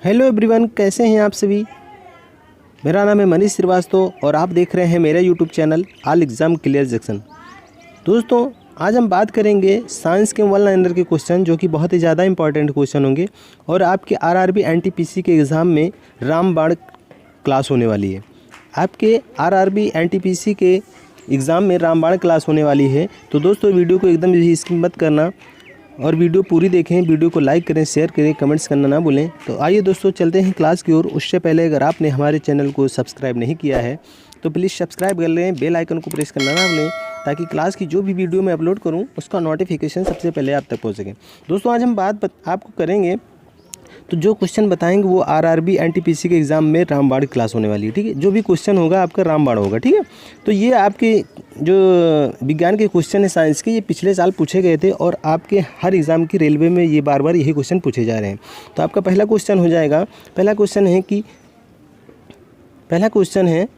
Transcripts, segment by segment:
Hello everyone, कैसे हैं आप सभी। मेरा नाम है मनीष श्रीवास्तव और आप देख रहे हैं मेरा YouTube channel all exam clear junction. दोस्तों, आज हम बात करेंगे साइंस के वन लाइनर के क्वेश्चन जो कि बहुत ही ज़्यादा इंपॉर्टेंट क्वेश्चन होंगे और आपके आरआरबी एनटीपीसी के एग्ज़ाम में रामबाण क्लास होने वाली है। आपके आरआरबी एनटीपीसी के एग्ज़ाम में रामबाण क्लास होने वाली है। तो दोस्तों, वीडियो को एकदम भी स्किप मत करना और वीडियो पूरी देखें। वीडियो को लाइक करें, शेयर करें, कमेंट्स करना ना भूलें। तो आइए दोस्तों, चलते हैं क्लास की ओर। उससे पहले अगर आपने हमारे चैनल को सब्सक्राइब नहीं किया है तो प्लीज़ सब्सक्राइब कर लें, बेल आइकन को प्रेस करना ना भूलें ताकि क्लास की जो भी वीडियो मैं अपलोड करूं उसका नोटिफिकेशन सबसे पहले आप तक पहुंच सके। दोस्तों, आज हम बात आपको करेंगे, तो जो क्वेश्चन बताएंगे वो आरआरबी एनटीपीसी के एग्ज़ाम में रामबाण क्लास होने वाली है। ठीक है, जो भी क्वेश्चन होगा आपका रामबाण होगा। ठीक है, तो ये आपके जो विज्ञान के क्वेश्चन है साइंस के, ये पिछले साल पूछे गए थे और आपके हर एग्ज़ाम की रेलवे में ये बार बार यही क्वेश्चन पूछे जा रहे हैं। तो आपका पहला क्वेश्चन हो जाएगा, पहला क्वेश्चन है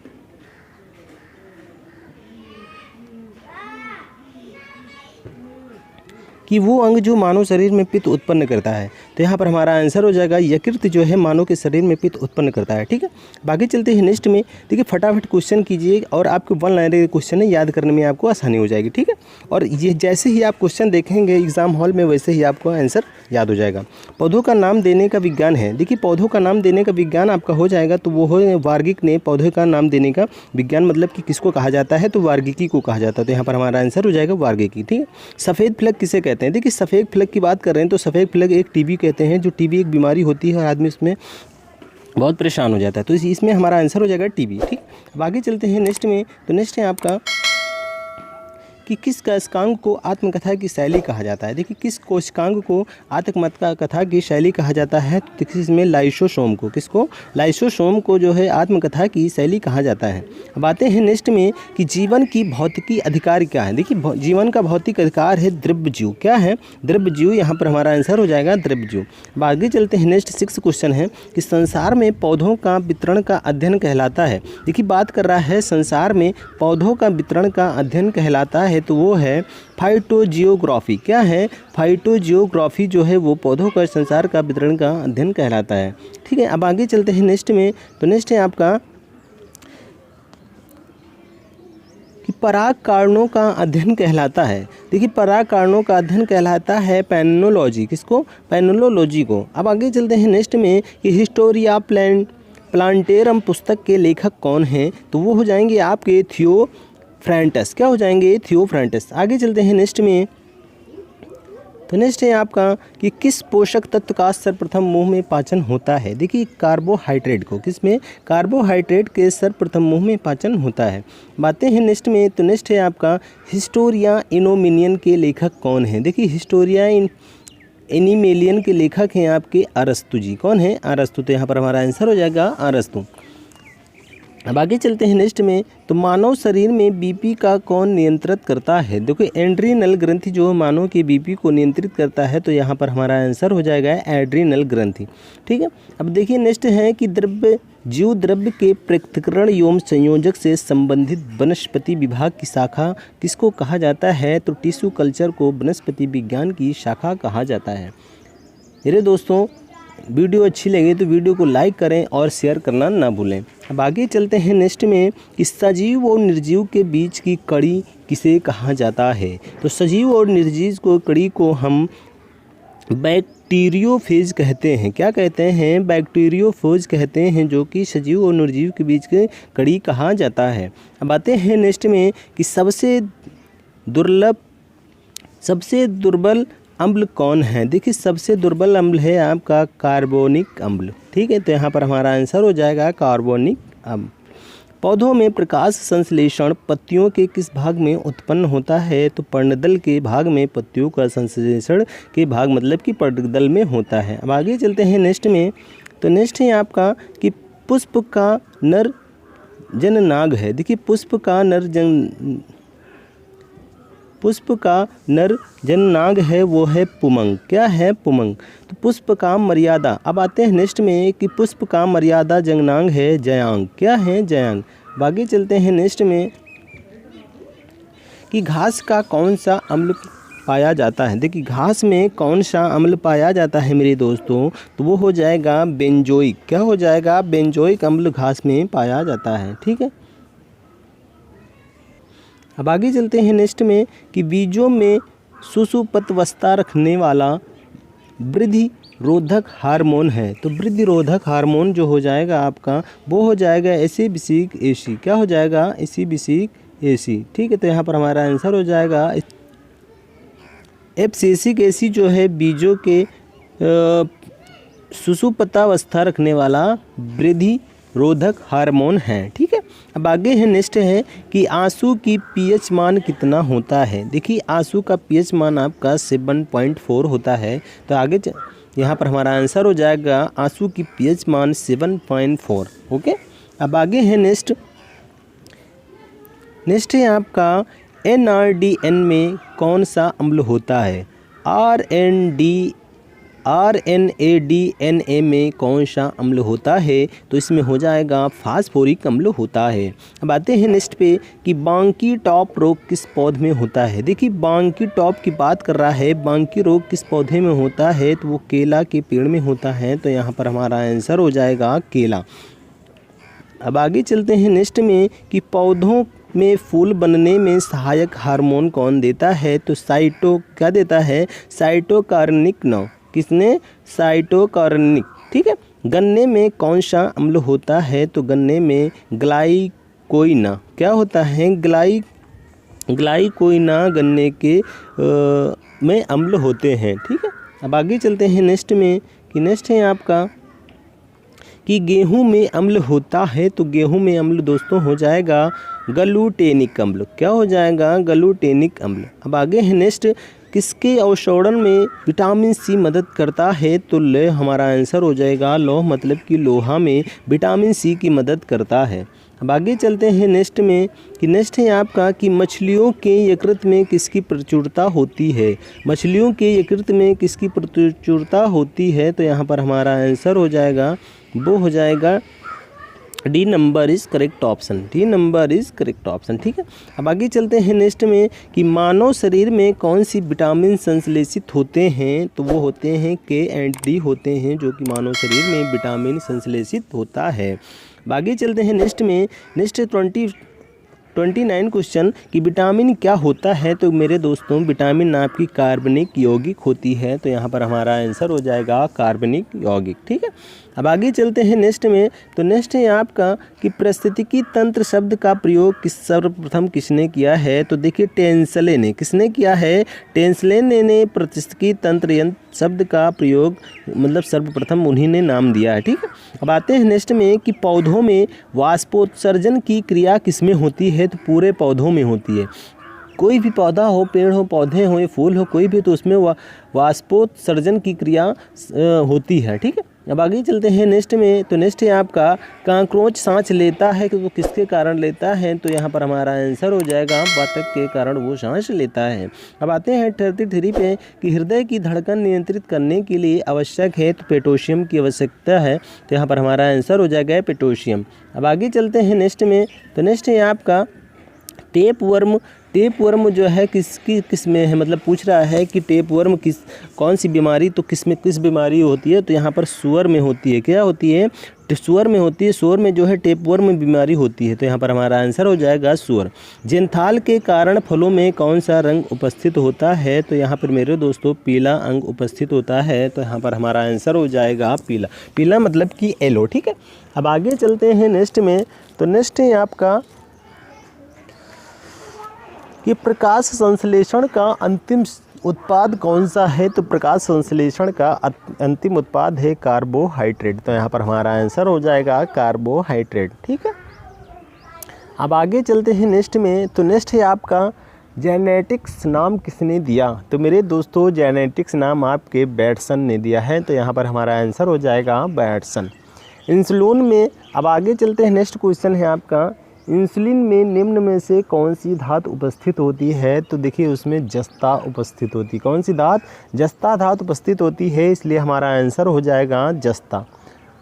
कि वो अंग जो मानव शरीर में पित्त उत्पन्न करता है। तो यहाँ पर हमारा आंसर हो जाएगा यकृत जो है मानव के शरीर में पित्त उत्पन्न करता है। ठीक है, बाकी चलते हैं नेक्स्ट में। देखिए, फटाफट क्वेश्चन कीजिए और आपके वन लाइनर के क्वेश्चन है याद करने में आपको आसानी हो जाएगी। ठीक है, और ये जैसे ही आप क्वेश्चन देखेंगे एग्जाम हॉल में वैसे ही आपको आंसर याद हो जाएगा। पौधों का नाम देने का विज्ञान है। देखिए, पौधों का नाम देने का विज्ञान आपका हो जाएगा तो वो हो वार्गिक ने पौधे का नाम देने का विज्ञान, मतलब कि किसको कहा जाता है, तो वार्गिकी को कहा जाता है। तो यहाँ पर हमारा आंसर हो जाएगा वार्गिकी। ठीक है, सफ़ेद फ्लैग किसे कहते हैं। देखिए, सफ़ेद फ्लैग की बात कर रहे हैं तो सफ़ेद फ्लैग एक टीबी कहते हैं, जो टीबी एक बीमारी होती है और आदमी इसमें बहुत परेशान हो जाता है। तो इसमें हमारा आंसर हो जाएगा टीबी। ठीक, अब आगे चलते हैं नेक्स्ट में। तो नेक्स्ट है आपका कि किस कोशिकांग को आत्मकथा की शैली कहा जाता है। देखिए, किस कोशिकांग को आत्मकथा की शैली कहा जाता है, तो इसमें लाइसोसोम को, किसको, लाइसोसोम को जो है आत्मकथा की शैली कहा जाता है। अब आते हैं नेक्स्ट में कि जीवन की भौतिकी अधिकार क्या है। देखिए, जीवन का भौतिक अधिकार है द्रव्य जीव। क्या है, द्रव्य जीव। यहाँ पर हमारा आंसर हो जाएगा द्रव्य जीव। अब आगे चलते हैं नेक्स्ट 6 क्वेश्चन है कि संसार में पौधों का वितरण का अध्ययन कहलाता है। देखिए, बात कर रहा है संसार में पौधों का वितरण का अध्ययन कहलाता है, तो वो है फाइटोजियोग्राफी। क्या है, फाइटोजियोग्राफी जो है वो पौधों का संसार का वितरण का अध्ययन कहलाता है। ठीक है, अब आगे चलते हैं नेक्स्ट में। तो नेक्स्ट है आपका कि पराग कारणों का अध्ययन कहलाता है। देखिए, पराग कारणों का अध्ययन कहलाता है पैनोलॉजी। किसको, पैनोलॉजी को। अब आगे चलते हैं नेक्स्ट में कि हिस्टोरिया प्लांटेरम पुस्तक के लेखक कौन हैं, तो वो हो जाएंगे आपके थियोफ्रैंटस। क्या हो जाएंगे, थियोफ्रैंटस। आगे चलते हैं नेक्स्ट में। तो नेक्स्ट है आपका कि किस पोषक तत्व का सर्वप्रथम मुंह में पाचन होता है। देखिए, कार्बोहाइड्रेट को, किसमें, कार्बोहाइड्रेट के सर्वप्रथम मुंह में पाचन होता है। बातें हैं नेक्स्ट में। तो नेक्स्ट है आपका हिस्टोरिया इनोमिनियन के लेखक कौन है। देखिए, हिस्टोरिया एनिमेलियन के लेखक हैं आपके अरस्तु जी। कौन है, अरस्तु। तो यहाँ पर हमारा आंसर हो जाएगा अरस्तु। अब आगे चलते हैं नेक्स्ट में। तो मानव शरीर में बीपी का कौन नियंत्रित करता है। देखो, एड्रीनल ग्रंथि जो मानव के बीपी को नियंत्रित करता है, तो यहाँ पर हमारा आंसर हो जाएगा एड्रीनल ग्रंथि। ठीक है, अब देखिए नेक्स्ट है कि जीव द्रव्य के पृथक्करण एवं संयोजक से संबंधित वनस्पति विभाग की शाखा किसको कहा जाता है, तो टिश्यू कल्चर को वनस्पति विज्ञान की शाखा कहा जाता है। मेरे दोस्तों, वीडियो अच्छी लगे तो वीडियो को लाइक करें और शेयर करना ना भूलें। अब आगे चलते हैं नेक्स्ट में कि सजीव और निर्जीव के बीच की कड़ी किसे कहा जाता है। तो सजीव और निर्जीव को कड़ी को हम बैक्टीरियोफेज कहते हैं। क्या कहते हैं, बैक्टीरियोफेज कहते हैं, जो कि सजीव और निर्जीव के बीच की कड़ी कहा जाता है। अब आते हैं नेक्स्ट में कि सबसे दुर्बल अम्ल कौन है। देखिए, सबसे दुर्बल अम्ल है आपका कार्बोनिक अम्ल। ठीक है, तो यहाँ पर हमारा आंसर हो जाएगा कार्बोनिक अम्ल। पौधों में प्रकाश संश्लेषण पत्तियों के किस भाग में उत्पन्न होता है, तो पर्णदल के भाग में पत्तियों का संश्लेषण के भाग, मतलब कि पर्णदल में होता है। अब आगे चलते हैं नेक्स्ट में। तो नेक्स्ट है आपका कि पुष्प का नर जननांग है। देखिए, पुष्प का नर जननांग है वो है पुमंग। क्या है, पुमंग। तो पुष्प का मर्यादा। अब आते हैं नेक्स्ट में कि पुष्प का मर्यादा जननांग है जयांग। क्या है, जयांग। आगे चलते हैं नेक्स्ट में कि घास का कौन सा अम्ल पाया जाता है। देखिए घास में कौन सा अम्ल पाया जाता है मेरे दोस्तों, तो वो हो जाएगा बेंजोइक। क्या हो जाएगा? बेंजोइक अम्ल घास में पाया जाता है। ठीक है, अब आगे चलते हैं नेक्स्ट में कि बीजों में सुषुप्तावस्था रखने वाला वृद्धि रोधक हार्मोन है। तो वृद्धि रोधक हार्मोन जो हो जाएगा आपका, वो हो जाएगा एसिबिसिक एसिड। क्या हो जाएगा? एसिबिसिक एसिड। ठीक है, तो यहाँ पर हमारा आंसर हो जाएगा एब्सिसिक एसिड जो है बीजों के सुषुप्तावस्था रखने वाला वृद्धि रोधक हार्मोन है। ठीक है, अब आगे है नेक्स्ट है कि आंसू की पीएच मान कितना होता है। देखिए आंसू का पीएच मान आपका 7.4 होता है। तो आगे यहाँ पर हमारा आंसर हो जाएगा आंसू की पीएच मान 7.4। ओके, अब आगे है नेक्स्ट है आपका NADN में कौन सा अम्ल होता है। RNADNA में कौन सा अम्ल होता है, तो इसमें हो जाएगा फास्फोरिक अम्ल होता है। अब आते हैं नेक्स्ट पे कि बांकी टॉप रोग किस पौधे में होता है। देखिए बांकी टॉप की बात कर रहा है, बांकी रोग किस पौधे में होता है, तो वो केला के पेड़ में होता है। तो यहाँ पर हमारा आंसर हो जाएगा केला। अब आगे चलते हैं नेक्स्ट में कि पौधों में फूल बनने में सहायक हार्मोन कौन देता है, तो क्या देता है? साइटोकार्निक। न किसने? साइटोकार्निक। ठीक है, गन्ने में कौन सा अम्ल होता है, तो गन्ने में ग्लाइकोइना। क्या होता है? ग्लाइकोइना गन्ने के में अम्ल होते हैं। ठीक है, अब आगे चलते हैं नेक्स्ट में कि नेक्स्ट है आपका कि गेहूं में अम्ल होता है। तो गेहूं में अम्ल दोस्तों हो जाएगा ग्लूटेनिक अम्ल। क्या हो जाएगा? ग्लूटेनिक अम्ल। अब आगे है नेक्स्ट, किसके अवशोषण में विटामिन सी मदद करता है, तो हमारा आंसर हो जाएगा लौह, मतलब कि लोहा में विटामिन सी की मदद करता है। अब आगे चलते हैं नेक्स्ट में कि नेक्स्ट है आपका कि मछलियों के यकृत में किसकी प्रचुरता होती है। मछलियों के यकृत में किसकी प्रचुरता होती है, तो यहाँ पर हमारा आंसर हो जाएगा, वो हो जाएगा D number is correct option. D number is correct option. ठीक है, अब आगे चलते हैं नेक्स्ट में कि मानव शरीर में कौन सी विटामिन संश्लेषित होते हैं, तो वो होते हैं के एंड डी होते हैं, जो कि मानव शरीर में विटामिन संश्लेषित होता है। अब आगे चलते हैं नेक्स्ट में, नेक्स्ट 29 क्वेश्चन कि विटामिन क्या होता है, तो मेरे दोस्तों विटामिन आपकी कार्बनिक यौगिक होती है। तो यहाँ पर हमारा आंसर हो जाएगा कार्बनिक यौगिक। ठीक है, अब आगे चलते हैं नेक्स्ट में, तो नेक्स्ट है आपका कि पारिस्थितिकी तंत्र शब्द का प्रयोग सर्वप्रथम किसने किया है, तो देखिए टेंसले ने। किसने किया है? टेंसले ने पारिस्थितिकी तंत्र यंत्र शब्द का प्रयोग मतलब सर्वप्रथम उन्हीं ने नाम दिया है। ठीक है, अब आते हैं नेक्स्ट में कि पौधों में वाष्पोत्सर्जन की क्रिया किसमें होती है, तो पूरे पौधों में होती है। कोई भी पौधा हो, पेड़ हो, पौधे हो, फूल हो, कोई भी, तो उसमें वाष्पोत्सर्जन की क्रिया होती है। ठीक है, अब आगे चलते हैं नेक्स्ट में, तो नेक्स्ट है आपका कांक्रोच सांस लेता है कि वो किसके कारण लेता है, तो यहाँ पर हमारा आंसर हो जाएगा वातक के कारण वो सांस लेता है। अब आते हैं 33 पे कि हृदय की धड़कन नियंत्रित करने के लिए आवश्यक है, तो पोटेशियम की आवश्यकता है। तो यहाँ पर हमारा आंसर हो जाएगा पोटेशियम। अब आगे चलते हैं नेक्स्ट में, तो नेक्स्ट है आपका टेप वर्म जो है किस में है, मतलब पूछ रहा है कि टेप वर्म कौन सी बीमारी, तो किस बीमारी होती है, तो यहाँ पर सूअर में होती है। क्या होती है? सूअर में होती है। सूअर में जो है टेप वर्म बीमारी होती है। तो यहाँ पर हमारा आंसर हो जाएगा सूअर। जेंथाल के कारण फलों में कौन सा रंग उपस्थित होता है, तो यहाँ पर मेरे दोस्तों पीला अंग उपस्थित होता है। तो यहाँ पर हमारा आंसर हो जाएगा पीला। पीला मतलब कि येलो। ठीक है, अब आगे चलते हैं नेक्स्ट में, तो नेक्स्ट है आपका कि प्रकाश संश्लेषण का अंतिम उत्पाद कौन सा है, तो प्रकाश संश्लेषण का अंतिम उत्पाद है कार्बोहाइड्रेट। तो यहाँ पर हमारा आंसर हो जाएगा कार्बोहाइड्रेट। ठीक है, अब आगे चलते हैं नेक्स्ट में, तो नेक्स्ट है आपका जेनेटिक्स नाम किसने दिया, तो मेरे दोस्तों जेनेटिक्स नाम आपके बैटसन ने दिया है। तो यहाँ पर हमारा आंसर हो जाएगा बैटसन। इंसुलिन में, अब आगे चलते हैं नेक्स्ट क्वेश्चन है आपका, इंसुलिन में निम्न में से कौन सी धातु उपस्थित होती है, तो देखिए उसमें जस्ता उपस्थित होती है। कौन सी धातु? जस्ता धातु उपस्थित होती है, इसलिए हमारा आंसर हो जाएगा जस्ता।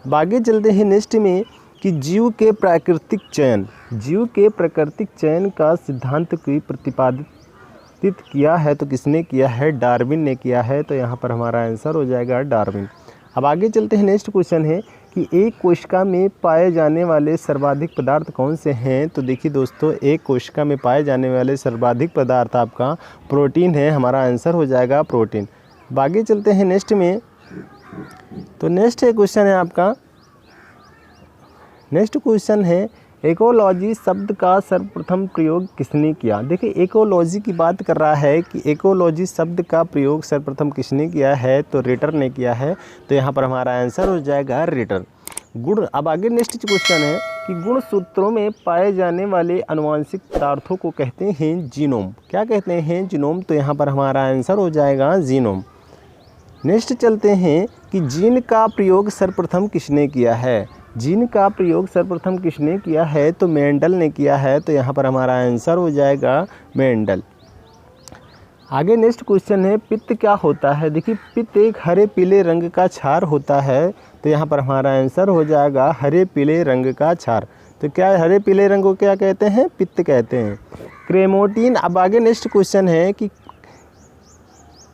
अब आगे चलते हैं नेक्स्ट में कि जीव के प्राकृतिक चयन का सिद्धांत की उपस्थित किया है तो किसने किया है, डार्विन ने किया है। तो यहाँ पर हमारा आंसर हो जाएगा डार्विन। अब आगे चलते हैं, नेक्स्ट क्वेश्चन है कि एक कोशिका में पाए जाने वाले सर्वाधिक पदार्थ कौन से हैं। तो देखिए दोस्तों, एक कोशिका में पाए जाने वाले सर्वाधिक पदार्थ आपका प्रोटीन है, हमारा आंसर हो जाएगा प्रोटीन। अब आगे चलते हैं नेक्स्ट में, तो नेक्स्ट क्वेश्चन है आपका, नेक्स्ट क्वेश्चन है इकोलॉजी शब्द का सर्वप्रथम प्रयोग किसने किया। देखिए इकोलॉजी की बात कर रहा है कि इकोलॉजी शब्द का प्रयोग सर्वप्रथम किसने किया है, तो रिटर ने किया है। तो यहाँ पर हमारा आंसर हो जाएगा रिटर। गुण, अब आगे नेक्स्ट क्वेश्चन है कि गुणसूत्रों में पाए जाने वाले आनुवंशिक पदार्थों को कहते हैं जीनोम। क्या कहते हैं, जीनोम। तो यहाँ पर हमारा आंसर हो जाएगा जीनोम। नेक्स्ट चलते हैं कि जीन का प्रयोग सर्वप्रथम किसने किया है। जीन का प्रयोग सर्वप्रथम किसने किया है, तो मेंडल ने किया है। तो यहाँ पर हमारा आंसर हो जाएगा मेंडल। आगे नेक्स्ट क्वेश्चन है पित्त क्या होता है। देखिए पित्त एक हरे पीले रंग का क्षार होता है। तो यहाँ पर हमारा आंसर हो जाएगा हरे पीले रंग का क्षार। तो क्या हरे पीले रंग को क्या कहते हैं, पित्त कहते हैं। क्रेमोटीन, अब आगे नेक्स्ट क्वेश्चन है कि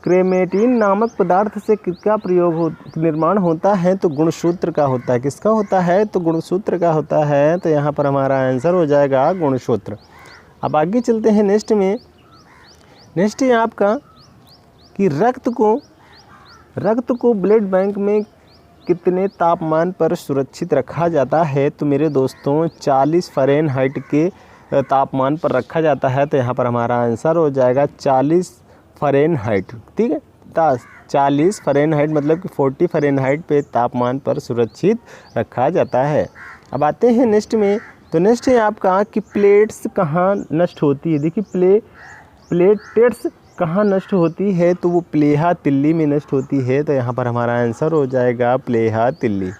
क्रेमेटिन नामक पदार्थ से किसका निर्माण होता है, तो गुणसूत्र का होता है। किसका होता है, तो गुणसूत्र का होता है। तो यहाँ पर हमारा आंसर हो जाएगा गुणसूत्र। अब आगे चलते हैं नेक्स्ट में, नेक्स्ट है आपका कि रक्त को ब्लड बैंक में कितने तापमान पर सुरक्षित रखा जाता है। तो मेरे दोस्तों 40 फ़ारेनहाइट के तापमान पर रखा जाता है। तो यहाँ पर हमारा आंसर हो जाएगा 40 फ़ारेनहाइट। ठीक है, 40 फ़ारेनहाइट मतलब कि 40 फ़ारेनहाइट पे तापमान पर सुरक्षित रखा जाता है। अब आते हैं नेक्स्ट में, तो नेक्स्ट है आपका कि प्लेट्स कहाँ नष्ट होती है। देखिए प्लेटेट्स कहाँ नष्ट होती है, तो वो प्लेहा तिल्ली में नष्ट होती है। तो यहाँ पर हमारा आंसर हो जाएगा प्लेहा तिल्ली।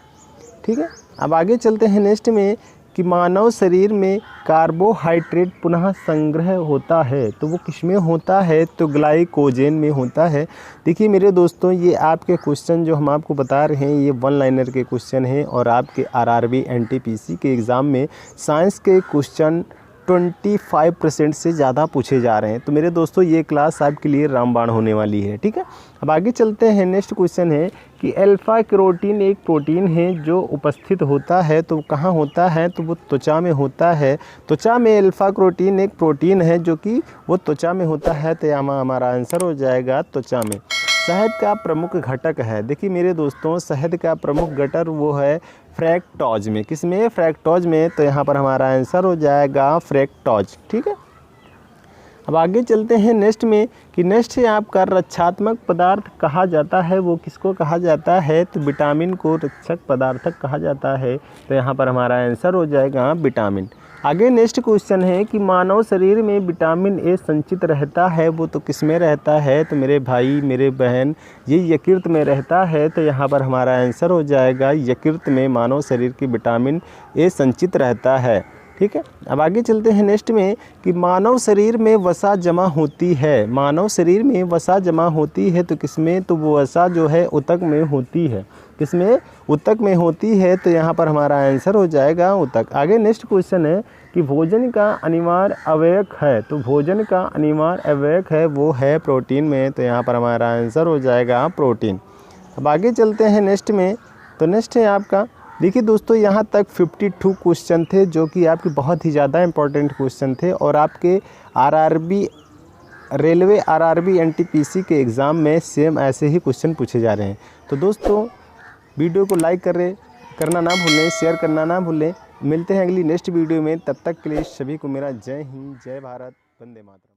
ठीक है, अब आगे चलते हैं नेक्स्ट में कि मानव शरीर में कार्बोहाइड्रेट पुनः संग्रह होता है। तो वो किस में होता है, तो ग्लाइकोजन में होता है। देखिए मेरे दोस्तों, ये आपके क्वेश्चन जो हम आपको बता रहे हैं ये वन लाइनर के क्वेश्चन हैं और आपके आरआरबी एनटीपीसी के एग्ज़ाम में साइंस के क्वेश्चन 25% से ज़्यादा पूछे जा रहे हैं। तो मेरे दोस्तों ये क्लास आपके लिए रामबाण होने वाली है। ठीक है, अब आगे चलते हैं, नेक्स्ट क्वेश्चन है कि अल्फा कैरोटीन एक प्रोटीन है जो उपस्थित होता है। तो कहाँ होता है, तो वो त्वचा में होता है। त्वचा में अल्फा कैरोटीन एक प्रोटीन है जो कि वो त्वचा में होता है। तो यहाँ हमारा आंसर हो जाएगा त्वचा में। शहद का प्रमुख घटक है। देखिए मेरे दोस्तों, शहद का प्रमुख घटक वो है फ्रैक्टोज में। किस में, फ्रैक्टोज में। तो यहाँ पर हमारा आंसर हो जाएगा फ्रैक्टोज। ठीक है, अब आगे चलते हैं नेक्स्ट में कि नेक्स्ट है आपका रक्षात्मक पदार्थ कहा जाता है। वो किसको कहा जाता है, तो विटामिन को रक्षक पदार्थक कहा जाता है। तो यहाँ पर हमारा आंसर हो जाएगा विटामिन। आगे नेक्स्ट क्वेश्चन है कि मानव शरीर में विटामिन ए संचित रहता है। वो तो किस में रहता है, तो मेरे भाई मेरे बहन ये यकृत में रहता है। तो यहाँ पर हमारा आंसर हो जाएगा यकृत में मानव शरीर की विटामिन ए संचित रहता है। ठीक है, अब आगे चलते हैं नेक्स्ट में कि मानव शरीर में वसा जमा होती है। मानव शरीर में वसा जमा होती है तो किसमें, तो वो वसा जो है ऊतक में होती है। किसमें, ऊतक में होती है। तो यहाँ पर हमारा आंसर हो जाएगा ऊतक। आगे नेक्स्ट क्वेश्चन है कि भोजन का अनिवार्य अवयव है। तो भोजन का अनिवार्य अवयव है वो है प्रोटीन में। तो यहाँ पर हमारा आंसर हो जाएगा प्रोटीन। अब आगे चलते हैं नेक्स्ट में, तो नेक्स्ट है आपका, देखिए दोस्तों यहाँ तक 52 क्वेश्चन थे जो कि आपके बहुत ही ज़्यादा इंपॉर्टेंट क्वेश्चन थे और आपके आरआरबी रेलवे आरआरबी एनटीपीसी के एग्ज़ाम में सेम ऐसे ही क्वेश्चन पूछे जा रहे हैं। तो दोस्तों वीडियो को लाइक करना ना भूलें, शेयर करना ना भूलें। मिलते हैं अगली नेक्स्ट वीडियो में, तब तक के लिए सभी को मेरा जय हिंद, जय भारत, वंदे मातरम।